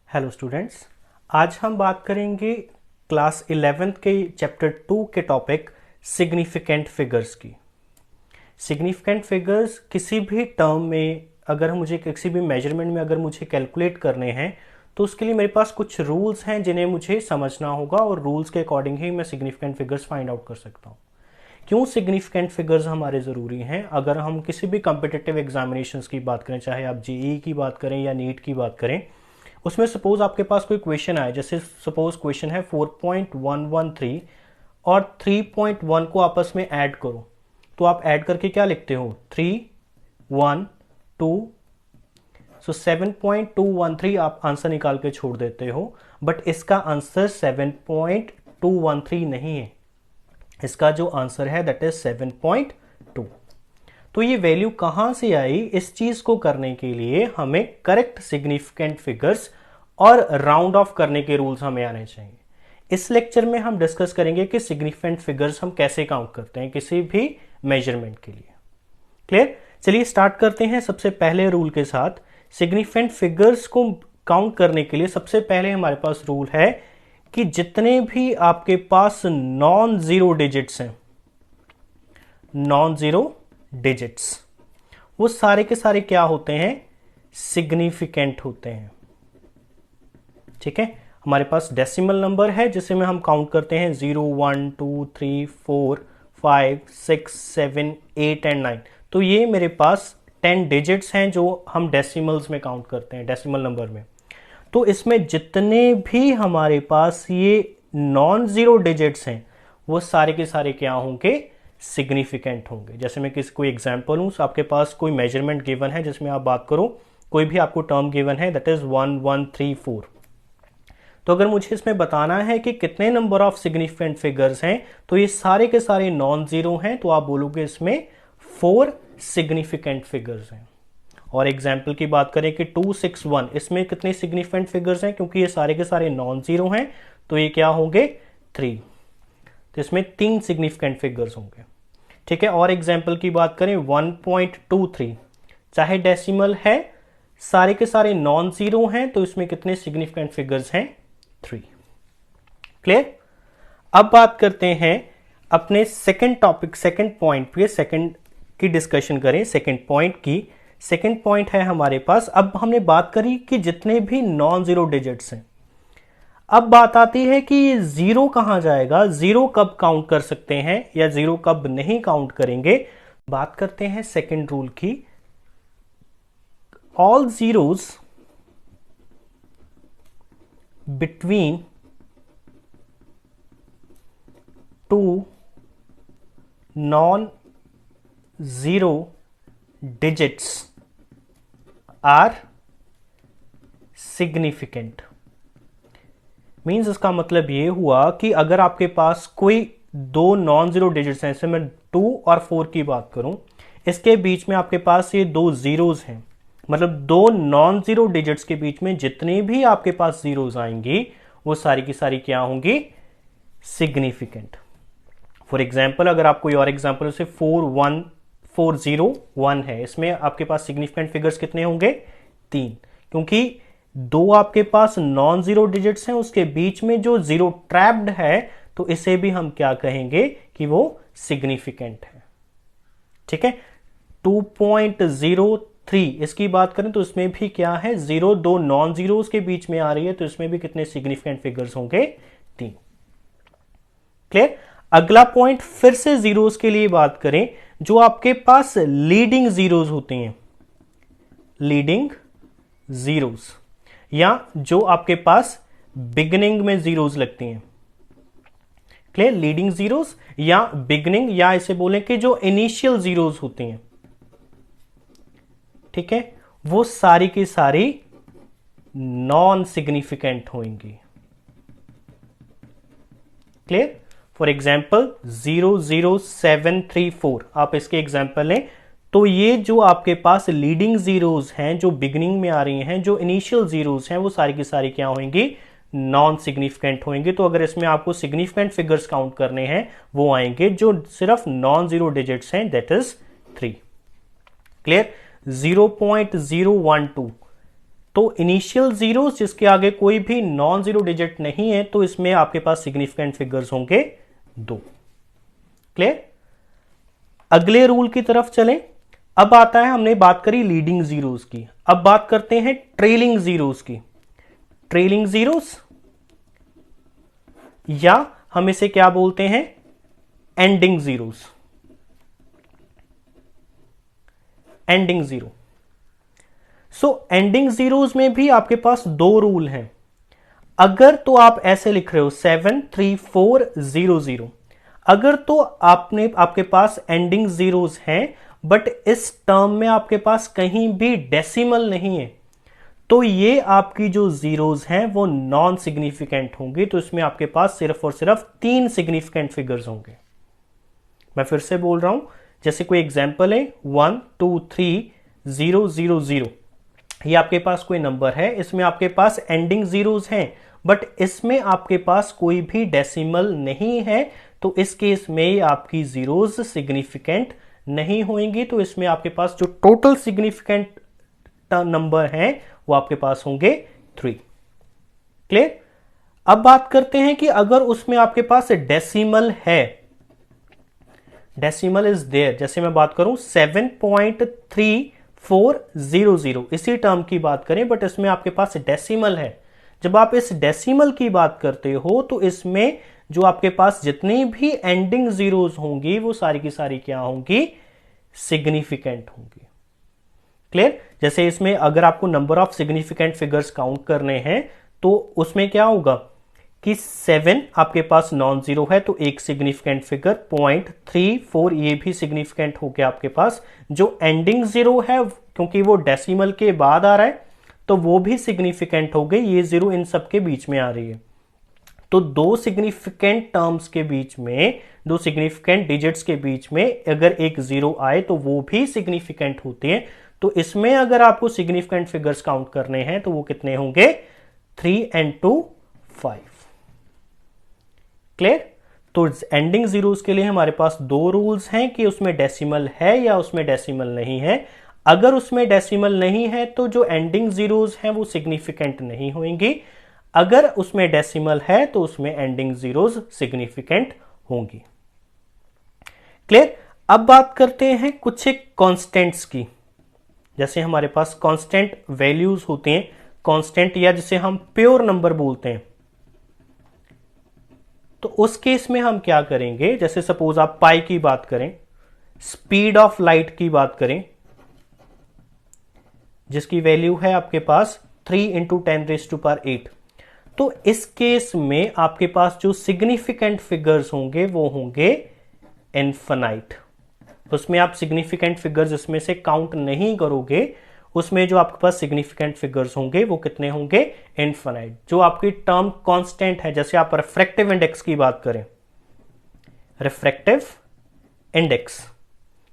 Hello students, आज हम बात करेंगे क्लास 11th के चैप्टर 2 के टॉपिक सिग्निफिकेंट फिगर्स की। सिग्निफिकेंट फिगर्स किसी भी टर्म में अगर मुझे किसी भी मेजरमेंट में अगर मुझे कैलकुलेट करने हैं तो उसके लिए मेरे पास कुछ रूल्स हैं जिन्हें मुझे समझना होगा और रूल्स के अकॉर्डिंग ही मैं सिग्निफिकेंट फिगर्स फाइंड आउट कर सकता हूँ। क्यों सिग्निफिकेंट फिगर्स हमारे ज़रूरी हैं? अगर हम किसी भी कॉम्पिटिटिव एग्जामिनेशंस की बात करें, चाहे आप जेईई की बात करें या नीट की बात करें, उसमें सपोज आपके पास कोई क्वेश्चन आए, जैसे सपोज क्वेश्चन है 4.113 और 3.1 को आपस में ऐड करो, तो आप ऐड करके क्या लिखते हो? 3 1 2, सो 7.213 आप आंसर निकाल के छोड़ देते हो। बट इसका आंसर 7.213 नहीं है, इसका जो आंसर है दैट इज 7.2। तो ये वैल्यू कहां से आई? इस चीज को करने के लिए हमें करेक्ट सिग्निफिकेंट फिगर्स और राउंड ऑफ करने के रूल्स हमें आने चाहिए। इस लेक्चर में हम डिस्कस करेंगे कि सिग्निफिकेंट फिगर्स हम कैसे काउंट करते हैं किसी भी मेजरमेंट के लिए। क्लियर? चलिए स्टार्ट करते हैं सबसे पहले रूल के साथ। सिग्निफिकेंट फिगर्स को काउंट करने के लिए सबसे पहले हमारे पास रूल है कि जितने भी आपके पास नॉन जीरो डिजिट्स हैं, नॉन जीरो डिजिट्स, वो सारे के सारे क्या होते हैं? सिग्निफिकेंट होते हैं। ठीक है, हमारे पास डेसिमल नंबर है जिसे में हम काउंट करते हैं 0 1 2 3 4 5 6 7 8 एंड 9। तो ये मेरे पास 10 डिजिट्स हैं जो हम डेसिमल्स में काउंट करते हैं, डेसिमल नंबर में। तो इसमें जितने भी हमारे पास ये नॉन जीरो डिजिट्स हैं वो सारे के सारे क्या होंगे? सिग्निफिकेंट होंगे। जैसे मैं किसी कोई एग्जांपल हूं, आपके पास कोई मेजरमेंट गिवन है जिसमें आप बात करो, कोई भी आपको टर्म गिवन है दैट इज 1 1 3 4। तो अगर मुझे इसमें बताना है कि कितने नंबर ऑफ सिग्निफिकेंट फिगर्स हैं, तो ये सारे के सारे नॉन जीरो हैं, तो आप बोलोगे इसमें 4 सिग्निफिकेंट फिगर्स हैं। और एग्जाम्पल की बात करें कि 261, इसमें कितने सिग्निफिकेंट फिगर्स हैं? क्योंकि ये सारे के सारे नॉन जीरो हैं तो ये क्या होंगे? 3। तो इसमें 3 सिग्निफिकेंट फिगर्स होंगे। ठीक है, और एग्जाम्पल की बात करें 1.23, चाहे डेसिमल है, सारे के सारे नॉन जीरो हैं, तो इसमें कितने सिग्निफिकेंट फिगर्स हैं? 3। क्लियर? अब बात करते हैं अपने सेकंड टॉपिक, सेकंड पॉइंट पे, सेकंड की डिस्कशन करें, सेकंड पॉइंट की। सेकंड पॉइंट है हमारे पास, अब हमने बात करी कि जितने भी नॉन जीरो डिजिट्स हैं, अब बात आती है कि ये जीरो कहां जाएगा, जीरो कब काउंट कर सकते हैं या जीरो कब नहीं काउंट करेंगे। बात करते हैं सेकंड रूल की। All zeros between 2 non zero digits are significant. Means इसका मतलब ये हुआ कि अगर आपके पास कोई दो नॉन जीरो डिजिट्स हैं, जैसे मैं 2 और 4 की बात करूं, इसके बीच में आपके पास ये दो जीरोस हैं, मतलब दो नॉन जीरो डिजिट्स के बीच में जितने भी आपके पास जीरोस आएंगी वो सारी की सारी क्या होंगी? सिग्निफिकेंट। फॉर एग्जाम्पल, अगर आप कोई और एग्जाम्पल से 41401 है, इसमें आपके पास सिग्निफिकेंट फिगर्स कितने होंगे? 3, क्योंकि दो आपके पास नॉन जीरो डिजिट्स हैं, उसके बीच में जो जीरो ट्रैप्ड है, तो इसे भी हम क्या कहेंगे कि वो सिग्निफिकेंट है। ठीक है, 2.03 इसकी बात करें तो इसमें भी क्या है? जीरो, दो नॉन जीरोस के बीच में आ रही है, तो इसमें भी कितने सिग्निफिकेंट फिगर्स होंगे? 3। क्लियर? अगला पॉइंट फिर से जीरोस के लिए बात करें, जो आपके पास लीडिंग जीरोस होते हैं, लीडिंग जीरोस, या जो आपके पास बिगिनिंग में जीरोस लगती हैं। क्लियर? लीडिंग जीरोस या बिगिनिंग, या इसे बोलें कि जो इनिशियल जीरोस होती हैं, ठीक है, वो सारी की सारी नॉन सिग्निफिकेंट होंगी। क्लियर? फॉर एग्जाम्पल 00734, आप इसके एग्जाम्पल लें, तो ये जो आपके पास लीडिंग जीरोस हैं, जो बिगिनिंग में आ रही हैं, जो इनिशियल जीरोस हैं, वो सारी की सारी क्या होंगी? नॉन सिग्निफिकेंट होंगे। तो अगर इसमें आपको सिग्निफिकेंट फिगर्स काउंट करने हैं, वो आएंगे जो सिर्फ नॉन जीरो डिजिट्स हैं, दैट इज 3। क्लियर? 0.012, तो इनिशियल जीरोस जिसके आगे कोई भी नॉन जीरो डिजिट नहीं है, तो इसमें आपके पास सिग्निफिकेंट फिगर्स होंगे 2। क्लियर? अगले रूल की तरफ चलें। अब आता है, हमने बात करी लीडिंग जीरोस की, अब बात करते हैं ट्रेलिंग जीरोस की। ट्रेलिंग जीरोस या हम इसे क्या बोलते हैं, एंडिंग जीरोस। Ending zero. सो एंडिंग जीरोस में भी आपके पास 2 रूल हैं। अगर तो आप ऐसे लिख रहे हो 7 3 4 0 0, अगर तो आपके पास एंडिंग जीरोस हैं बट इस टर्म में आपके पास कहीं भी डेसिमल नहीं है, तो ये आपकी जो जीरोस हैं वो नॉन सिग्निफिकेंट होंगी। तो इसमें आपके पास सिर्फ और सिर्फ 3 सिग्निफिकेंट फिगर्स होंगे। मैं फिर से बोल रहा हूं, जैसे कोई एग्जांपल है 1 2 3 0 0 0, ये आपके पास कोई नंबर है, इसमें आपके पास एंडिंग जीरोस हैं बट इसमें आपके पास कोई भी डेसिमल नहीं है, तो इस केस में आपकी जीरोस सिग्निफिकेंट नहीं होंगी। तो इसमें आपके पास जो टोटल सिग्निफिकेंट नंबर हैं वो आपके पास होंगे 3। क्लियर? अब बात करते हैं कि अगर उसमें आपके पास डेसिमल है, डेसिमल इज देयर, जैसे मैं बात करूं 7.3400, इसी टर्म की बात करें बट इसमें आपके पास डेसिमल है। जब आप इस डेसिमल की बात करते हो तो इसमें जो आपके पास जितनी भी एंडिंग जीरोस होंगी वो सारी की सारी क्या होंगी, सिग्निफिकेंट होंगी। क्लियर? जैसे इसमें अगर आपको number of significant figures count करने हैं तो उसमें क्या होगा कि 7 आपके पास नॉन जीरो है तो एक सिग्निफिकेंट फिगर, 0.34 ये भी सिग्निफिकेंट हो गया आपके पास। जो एंडिंग जीरो है क्योंकि वो डेसिमल के बाद आ रहा है तो वो भी सिग्निफिकेंट हो गई, ये जीरो इन सब के बीच में आ रही है। तो 2 सिग्निफिकेंट टर्म्स के बीच में, 2 सिग्निफिकेंट डिजिट्स के बीच में अगर एक जीरो आए तो वो भी सिग्निफिकेंट होते हैं। तो इसमें अगर आपको सिग्निफिकेंट फिगर्स काउंट करने हैं तो वो कितने होंगे, 3 and 2 5। क्लियर? तो एंडिंग जीरोस के लिए हमारे पास 2 रूल्स हैं कि उसमें डेसिमल है या उसमें डेसिमल नहीं है। अगर उसमें डेसिमल नहीं है तो जो एंडिंग जीरोस हैं वो सिग्निफिकेंट नहीं होंगी, अगर उसमें डेसिमल है तो उसमें एंडिंग जीरोस सिग्निफिकेंट होंगी। क्लियर? अब बात करते हैं कुछ एक कांस्टेंट्स की। जैसे हमारे पास कांस्टेंट वैल्यूज होते हैं, कांस्टेंट या जिसे हम प्योर नंबर बोलते हैं, तो उस केस में हम क्या करेंगे, जैसे सपोज आप पाई की बात करें, स्पीड ऑफ लाइट की बात करें जिसकी वैल्यू है आपके पास 3 × 10⁸, तो इस केस में आपके पास जो सिग्निफिकेंट फिगर्स होंगे वो होंगे इनफिनाइट। उसमें आप सिग्निफिकेंट फिगर्स इसमें से काउंट नहीं करोगे, उसमें जो आपके पास सिग्निफिकेंट फिगर्स होंगे वो कितने होंगे, इनफिनाइट। जो आपकी टर्म कांस्टेंट है, जैसे आप रिफ्रैक्टिव इंडेक्स की बात करें, रिफ्रैक्टिव इंडेक्स,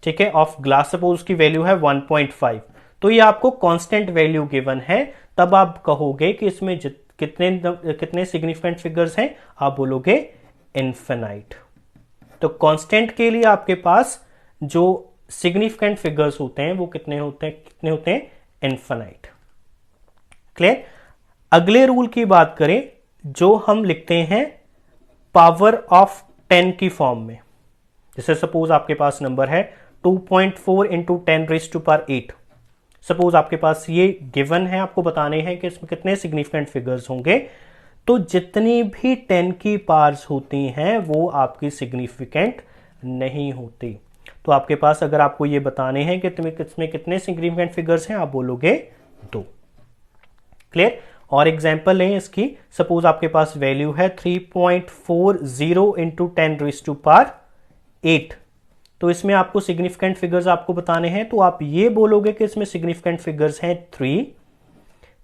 ठीक है, ऑफ ग्लास, सपोज की वैल्यू है 1.5, तो ये आपको कांस्टेंट वैल्यू गिवन है, तब आप कहोगे कि इसमें कितने सिग्निफिकेंट फिगर्स हैं, आप बोलोगे इनफिनाइट। तो कांस्टेंट के लिए आपके पास जो सिग्निफिकेंट फिगर्स होते हैं वो कितने होते हैं, इनफिनाइट। क्लियर? अगले रूल की बात करें जो हम लिखते हैं पावर ऑफ 10 की फॉर्म में, जैसे सपोज आपके पास नंबर है 2.4 × 10⁸, सपोज आपके पास ये गिवन है, आपको बताने हैं कि इसमें कितने सिग्निफिकेंट फिगर्स होंगे, तो जितनी भी 10 की पावर्स होती हैं वो आपकी सिग्निफिकेंट नहीं होती। तो आपके पास अगर आपको ये बताने हैं कि इसमें कितने सिग्निफिकेंट फिगर्स हैं, आप बोलोगे 2। क्लियर? और एग्जांपल लें इसकी, सपोज आपके पास वैल्यू है 3.40 × 10⁸, तो इसमें आपको सिग्निफिकेंट फिगर्स आपको बताने हैं, तो आप ये बोलोगे कि इसमें सिग्निफिकेंट फिगर्स हैं 3,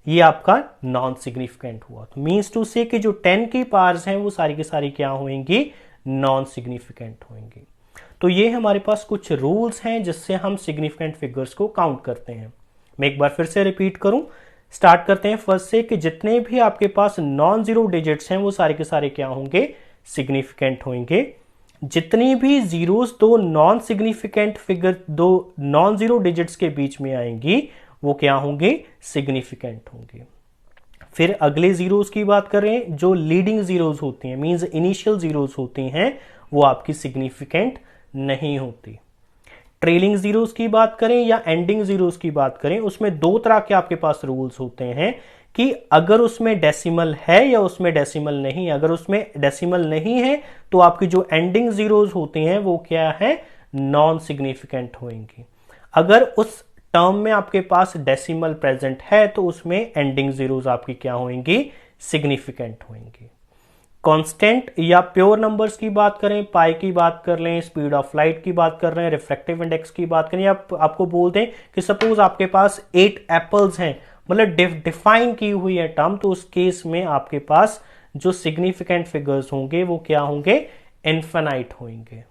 ये आपका नॉन सिग्निफिकेंट हुआ। तो मीन्स टू से कि जो 10 की पावर्स हैं वो सारी की सारी क्या होंगी, नॉन सिग्निफिकेंट होंगी। तो ये हमारे पास कुछ रूल्स हैं जिससे हम सिग्निफिकेंट फिगर्स को काउंट करते हैं। मैं एक बार फिर से रिपीट करूं, स्टार्ट करते हैं फर्स्ट से कि जितने भी आपके पास नॉन जीरो डिजिट्स हैं वो सारे के सारे क्या होंगे, सिग्निफिकेंट होंगे। जितनी भी जीरोस दो नॉन सिग्निफिकेंट फिगर, दो नॉन जीरो डिजिट्स के बीच में आएंगी वो क्या होंगे, सिग्निफिकेंट होंगे। फिर अगले जीरोस की बात करें, जो लीडिंग जीरोस होती हैं, मींस इनिशियल जीरोस होती हैं, वो आपकी सिग्निफिकेंट नहीं होती। ट्रेलिंग जीरोस की बात करें या एंडिंग जीरोस की बात करें, उसमें दो तरह के आपके पास रूल्स होते हैं कि अगर उसमें डेसिमल है या उसमें डेसिमल नहीं है। अगर उसमें डेसिमल नहीं है तो आपकी जो एंडिंग जीरोस होती हैं वो क्या है, नॉन सिग्निफिकेंट होंगी। अगर उस टर्म में आपके पास डेसिमल प्रेजेंट है तो उसमें एंडिंग जीरोस आपकी क्या होंगी, सिग्निफिकेंट होंगी। कांस्टेंट या प्योर नंबर्स की बात करें, पाई की बात कर लें, स्पीड ऑफ लाइट की बात कर रहे हैं, रिफ्रैक्टिव इंडेक्स की बात करें, या आपको बोल दें कि सपोज आपके पास 8 एप्पल्स हैं, मतलब डिफाइन की हुई है टर्म, तो उस केस में आपके पास जो सिग्निफिकेंट फिगर्स होंगे वो क्या होंगे, इनफिनाइट होंगे।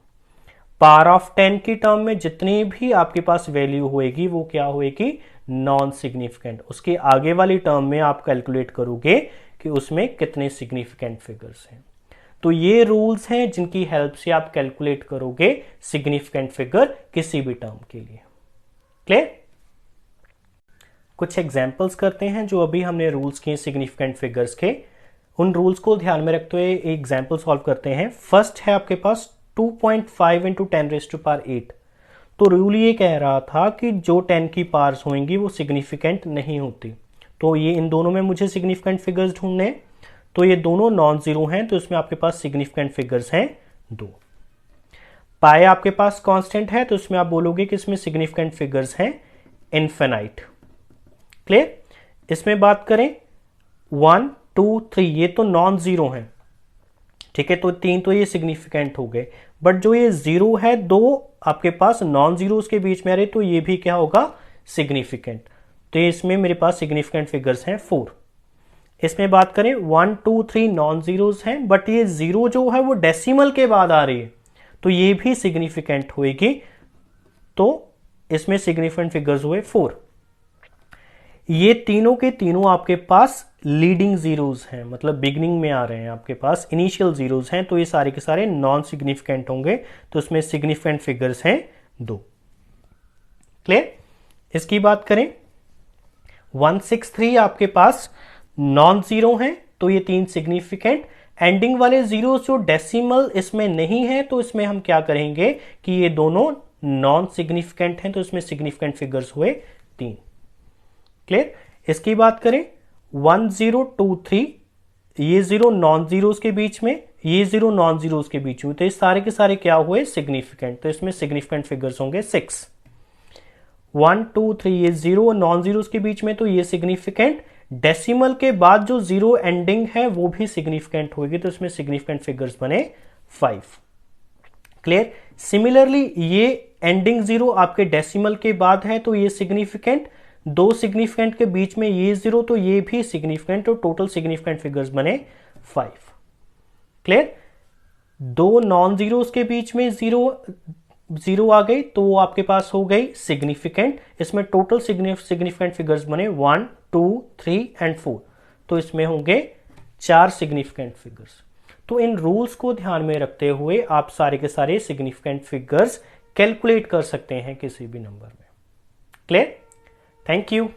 पावर ऑफ 10 की टर्म में जितनी भी आपके पास वैल्यू होएगी वो क्या होएगी, नॉन सिग्निफिकेंट। उसके आगे वाली टर्म में आप कैलकुलेट करोगे कि उसमें कितने सिग्निफिकेंट फिगर्स हैं। तो ये रूल्स हैं जिनकी हेल्प से आप कैलकुलेट करोगे सिग्निफिकेंट फिगर किसी भी टर्म के लिए। क्लियर? कुछ एग्जांपल्स करते हैं जो अभी हमने रूल्स किए सिग्निफिकेंट फिगर्स के, उन रूल्स को ध्यान में रखते हुए एग्जांपल सॉल्व करते हैं। फर्स्ट है आपके पास 2.5 इंटू 10⁸ तो रूल ये कह रहा था कि जो 10 की पावर्स होंगी वो सिग्निफिकेंट नहीं होती। तो ये इन दोनों में मुझे सिग्निफिकेंट फिगर्स ढूंढने, तो ये दोनों नॉन जीरो हैं, तो इसमें आपके पास सिग्निफिकेंट फिगर्स हैं 2। पाई आपके पास कांस्टेंट है तो इसमें आप बोलोगे कि इसमें सिग्निफिकेंट फिगर्स हैं इनफिनाइट। क्लियर? इसमें बात करें 1 2 3, ये तो नॉन जीरो हैं, ठीक है, तो 3 तो ये सिग्निफिकेंट हो गए, बट जो ये 0 है, 2 आपके पास नॉन जीरो के बीच में आ रहे, तो ये भी क्या होगा, सिग्निफिकेंट। तो इसमें मेरे पास सिग्निफिकेंट फिगर्स हैं 4। इसमें बात करें 1 2 3 नॉन जीरोस हैं, बट ये 0 जो है वो डेसिमल के बाद आ रही है, तो ये भी सिग्निफिकेंट होएगी। तो इसमें सिग्निफिकेंट फिगर्स हुए 4। ये तीनों के तीनों आपके पास लीडिंग जीरोस हैं, मतलब बिगिनिंग में आ रहे हैं, आपके पास इनिशियल जीरोस हैं, तो ये सारे के सारे नॉन सिग्निफिकेंट होंगे, तो इसमें सिग्निफिकेंट फिगर्स हैं 2। क्लियर? इसकी बात करें 163 आपके पास नॉन जीरो हैं, तो ये 3 सिग्निफिकेंट। एंडिंग वाले जीरो जो डेसिमल इसमें नहीं है, तो इसमें हम क्या करेंगे कि ये दोनों नॉन सिग्निफिकेंट हैं, तो इसमें सिग्निफिकेंट फिगर्स हुए 3। क्लियर? इसकी बात करें 1023, ये 0 नॉन जीरोस के बीच में, ये 0 नॉन जीरोस के बीच में, तो ये सारे के सारे क्या हुए, सिग्निफिकेंट, तो इसमें सिग्निफिकेंट फिगर्स होंगे 6। 1 2 3, ये 0 नॉन जीरोस के बीच में, तो ये सिग्निफिकेंट। डेसिमल के बाद जो 0 एंडिंग है वो भी सिग्निफिकेंट होगी, तो इसमें सिग्निफिकेंट फिगर्स बने 5। क्लियर? सिमिलरली ये एंडिंग 0 आपके डेसिमल के बाद है, तो ये सिग्निफिकेंट। 2 सिग्निफिकेंट के बीच में ये 0, तो ये भी सिग्निफिकेंट, तो टोटल सिग्निफिकेंट फिगर्स बने 5। क्लियर? 2 नॉन जीरोस के बीच में 0 आ गई, तो वो आपके पास हो गई सिग्निफिकेंट। इसमें टोटल सिग्निफिकेंट फिगर्स बने 1 2 3 एंड 4, तो इसमें होंगे 4 सिग्निफिकेंट फिगर्स। तो इन रूल्स को ध्यान में रखते हुए आप सारे के सारे सिग्निफिकेंट फिगर्स कैलकुलेट कर सकते हैं किसी भी नंबर में। क्लियर? Thank you.